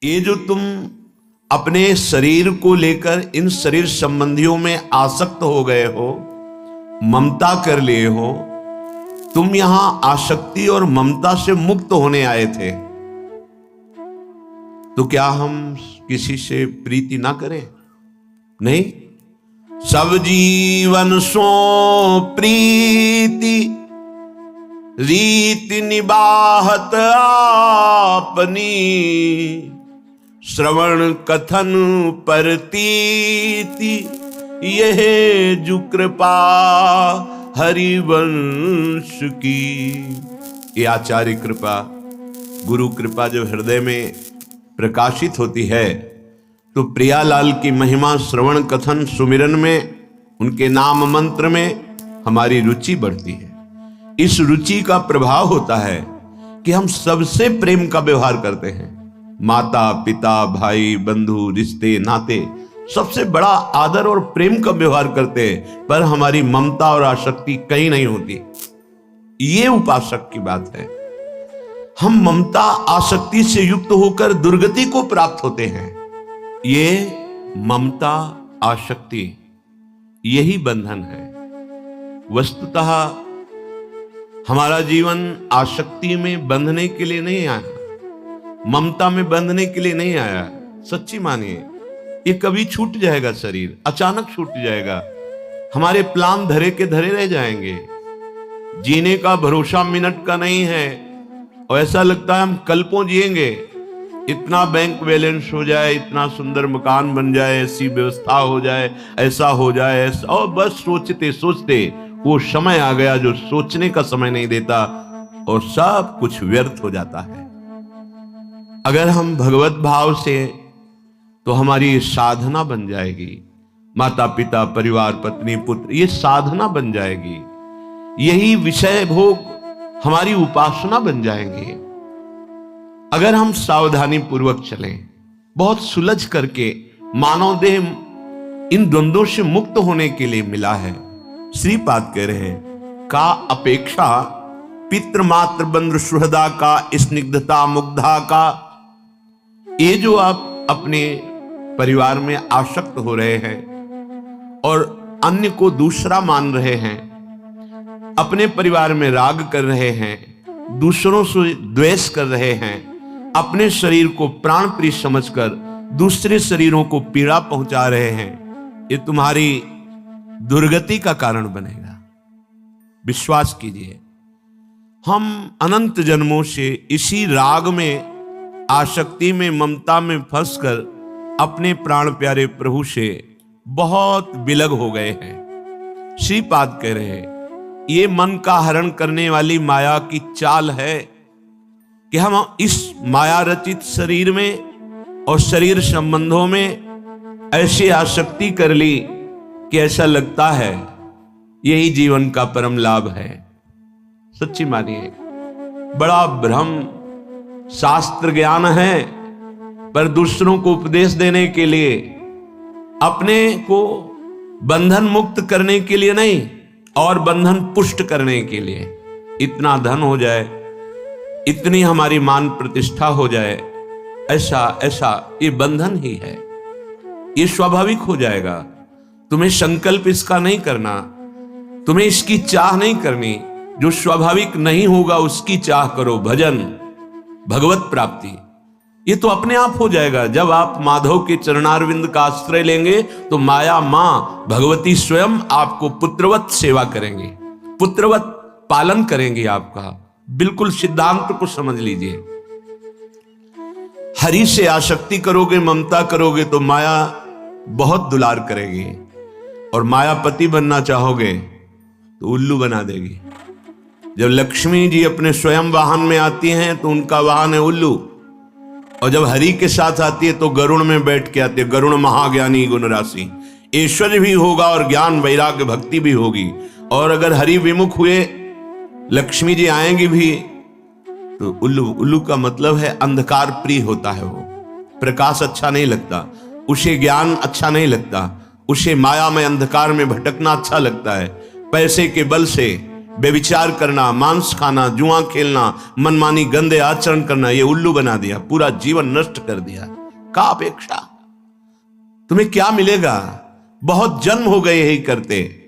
ये जो तुम अपने शरीर को लेकर इन शरीर संबंधियों में आसक्त हो गए हो, ममता कर लिए हो, तुम यहां आसक्ति और ममता से मुक्त होने आए थे, तो क्या हम किसी से प्रीति ना करें? नहीं, सब जीवन सो प्रीति रीति निबाहत आपनी, श्रवण कथन परतीति यह जो कृपा हरिवंश की। ये आचार्य कृपा, गुरु कृपा जो हृदय में प्रकाशित होती है, तो प्रियालाल की महिमा श्रवण कथन सुमिरन में, उनके नाम मंत्र में हमारी रुचि बढ़ती है। इस रुचि का प्रभाव होता है कि हम सबसे प्रेम का व्यवहार करते हैं। माता पिता भाई बंधु रिश्ते नाते सबसे बड़ा आदर और प्रेम का व्यवहार करते हैं, पर हमारी ममता और आसक्ति कहीं नहीं होती। ये उपासक की बात है। हम ममता आसक्ति से युक्त होकर दुर्गति को प्राप्त होते हैं। ये ममता आसक्ति यही बंधन है। वस्तुतः हमारा जीवन आसक्ति में बंधने के लिए नहीं आया, ममता में बंधने के लिए नहीं आया। सच्ची मानिए, ये कभी छूट जाएगा, शरीर अचानक छूट जाएगा, हमारे प्लान धरे के धरे रह जाएंगे। जीने का भरोसा मिनट का नहीं है, और ऐसा लगता है हम कल्पों जिएंगे। इतना बैंक बैलेंस हो जाए, इतना सुंदर मकान बन जाए, ऐसी व्यवस्था हो जाए, ऐसा हो जाए, ऐसा, और बस सोचते सोचते वो समय आ गया जो सोचने का समय नहीं देता, और सब कुछ व्यर्थ हो जाता है। अगर हम भगवत भाव से, तो हमारी साधना बन जाएगी। माता पिता परिवार पत्नी पुत्र ये साधना बन जाएगी। यही विषय भोग हमारी उपासना बन जाएंगे। अगर हम सावधानी पूर्वक चलें, बहुत सुलझ करके, मानव देह इन द्वंद्वों से मुक्त होने के लिए मिला है। श्रीपाद कह रहे हैं, का अपेक्षा पितृमात्र बंधु सुहृदा का स्निग्धता मुग्धा का। ये जो आप अपने परिवार में आसक्त हो रहे हैं और अन्य को दूसरा मान रहे हैं, अपने परिवार में राग कर रहे हैं, दूसरों से द्वेष कर रहे हैं, अपने शरीर को प्राण प्रिय समझकर दूसरे शरीरों को पीड़ा पहुंचा रहे हैं, ये तुम्हारी दुर्गति का कारण बनेगा। विश्वास कीजिए, हम अनंत जन्मों से इसी राग में, आसक्ति में, ममता में फंसकर अपने प्राण प्यारे प्रभु से बहुत विलग हो गए हैं। श्रीपाद कह रहे हैं, ये मन का हरण करने वाली माया की चाल है कि हम इस माया रचित शरीर में और शरीर संबंधों में ऐसी आसक्ति कर ली कि ऐसा लगता है यही जीवन का परम लाभ है। सच्ची मानिए, बड़ा भ्रम, शास्त्र ज्ञान है, पर दूसरों को उपदेश देने के लिए, अपने को बंधन मुक्त करने के लिए नहीं, और बंधन पुष्ट करने के लिए। इतना धन हो जाए, इतनी हमारी मान प्रतिष्ठा हो जाए, ऐसा ऐसा ये बंधन ही है। ये स्वाभाविक हो जाएगा। तुम्हें संकल्प इसका नहीं करना, तुम्हें इसकी चाह नहीं करनी। जो स्वाभाविक नहीं होगा उसकी चाह करो। भजन, भगवत प्राप्ति, ये तो अपने आप हो जाएगा। जब आप माधव के चरणारविंद का आश्रय लेंगे, तो माया मां भगवती स्वयं आपको पुत्रवत सेवा करेंगे, पुत्रवत पालन करेंगे आपका। बिल्कुल सिद्धांत को समझ लीजिए। हरि से आसक्ति करोगे, ममता करोगे, तो माया बहुत दुलार करेगी, और मायापति बनना चाहोगे तो उल्लू बना देगी। जब लक्ष्मी जी अपने स्वयं वाहन में आती हैं, तो उनका वाहन है उल्लू, और जब हरि के साथ आती है तो गरुण में बैठ के आती है। गरुण महाज्ञानी गुण राशि, ऐश्वर्य भी होगा और ज्ञान वैराग्य भक्ति भी होगी। और अगर हरि विमुख हुए, लक्ष्मी जी आएंगी भी, तो उल्लू, उल्लू का मतलब है अंधकार प्रिय होता है। वो प्रकाश अच्छा नहीं लगता उसे, ज्ञान अच्छा नहीं लगता उसे, माया में अंधकार में भटकना अच्छा लगता है। पैसे के बल से बेविचार करना, मांस खाना, जुआ खेलना, मनमानी गंदे आचरण करना, ये उल्लू बना दिया, पूरा जीवन नष्ट कर दिया। का अपेक्षा? तुम्हें क्या मिलेगा? बहुत जन्म हो गए यही करते।